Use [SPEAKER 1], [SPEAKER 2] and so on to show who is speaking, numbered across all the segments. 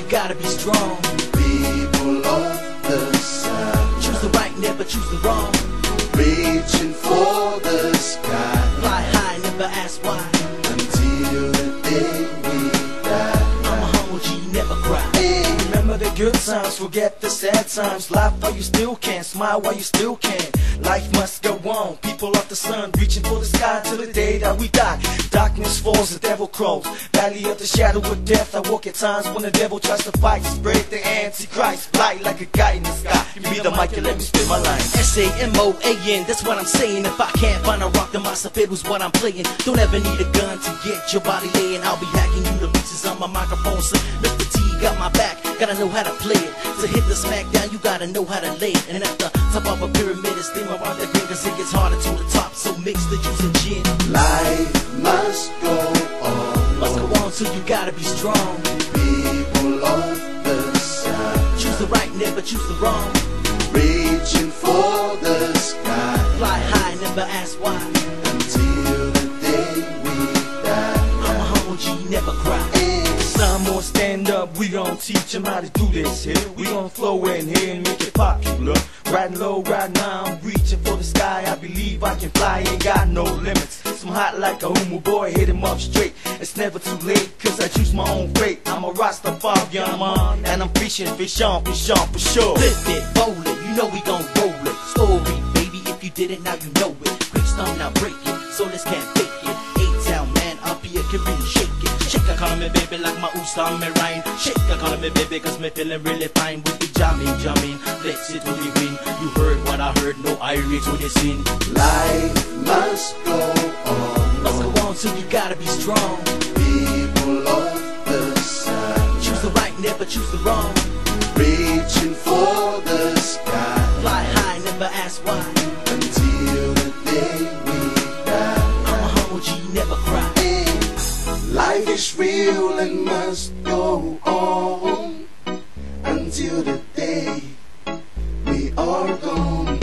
[SPEAKER 1] you gotta be strong.
[SPEAKER 2] People of the sun,
[SPEAKER 1] Choose the right, never choose the wrong.
[SPEAKER 2] reaching for the sky,
[SPEAKER 1] Fly high, never ask why.
[SPEAKER 2] until the day we die.
[SPEAKER 1] I'm a humble G, never cry. Remember the good times, forget the sad times. Laugh while you still can, smile while you still can. Life must go on, people of the sun, reaching for the sky till the day that we die. Darkness falls, the devil crawls. Valley of the shadow of death, I walk at times when the devil tries to fight. Spread the Antichrist, fly like a guy in the sky. Give me the mic and let me spit my line. S-A-M-O-A-N, that's what I'm saying. If I can't find a rock, then my fiddle's what I'm playing. Don't ever need a gun to get your body laying. I'll be hacking you to pieces on my microphone, so Mr. T got my back, gotta know how to play it. To hit the smack down, you gotta know how to lay it. And at the top of a pyramid, it's steam around the green, cause it gets harder to the top, so mix the juice and gin.
[SPEAKER 2] Life must go on,
[SPEAKER 1] Must go on till you gotta be strong.
[SPEAKER 2] people of the sun,
[SPEAKER 1] Choose the right, never choose the wrong.
[SPEAKER 2] reaching for the sky,
[SPEAKER 1] Fly high, never ask why.
[SPEAKER 2] until the day we die.
[SPEAKER 1] I'm a humble G, never cry. Some more stand up, we gon' teach them how to do this here. We gon' flow in here and make it popular. Riding low right now, I'm reaching for the sky. I believe I can fly, ain't got no limits. I'm hot like a Humo boy, hit him up straight. It's never too late, cause I choose my own fate. I'm a Rastafari young man, and I'm fishing, fish on, for sure. Flip it, bowl it, you know we gon' roll it. Story, baby, if you did it, now you know it. Quick stone, now break it, so let's can't fake it. A-Town man, I'll be a Caribbean, shake it. Shake a call me baby like my Usta me rhyme. Shake a call me baby cause me feeling really fine. With the jamming, flex it to the wind. You heard what I heard, no irate to the sin.
[SPEAKER 2] Life must go on,
[SPEAKER 1] Must go on till you gotta be strong.
[SPEAKER 2] people of the sun,
[SPEAKER 1] Choose the right, never choose the wrong.
[SPEAKER 2] reaching for the sky,
[SPEAKER 1] Fly high, never ask why.
[SPEAKER 2] until the day we die.
[SPEAKER 1] I'm a humble G, never cry.
[SPEAKER 2] Life is real and must go on, until the day we are gone.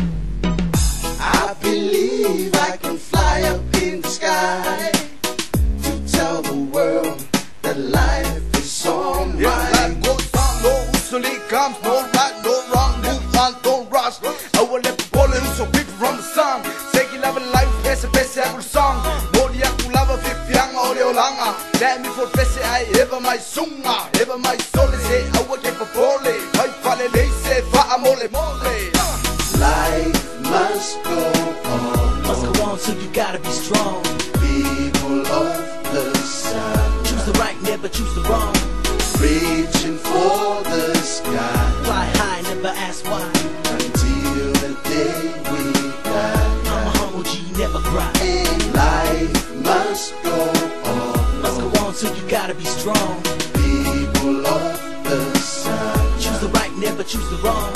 [SPEAKER 2] I believe I can fly up in the sky to tell the world that life is alright.
[SPEAKER 3] Life goes on, no usually comes, no right, no wrong, move on, don't rush. I will let the ball in so people from the sun. Say you love life, best every song. Modi aku lava fifiang audio langa. Let me for best I ever my sunga, ever my soul say I will get for pole. I fall they say fa mole mole.
[SPEAKER 2] Life must go on,
[SPEAKER 1] Must go on till you gotta be strong.
[SPEAKER 2] people of the sun,
[SPEAKER 1] Choose the right, never choose the wrong.
[SPEAKER 2] reaching for the sky,
[SPEAKER 1] Fly high, never ask why.
[SPEAKER 2] until the day we die.
[SPEAKER 1] I'm a humble G, never cry.
[SPEAKER 2] Life must go on,
[SPEAKER 1] Must go on till you gotta be strong.
[SPEAKER 2] people of the sun,
[SPEAKER 1] Choose the right, never choose the wrong.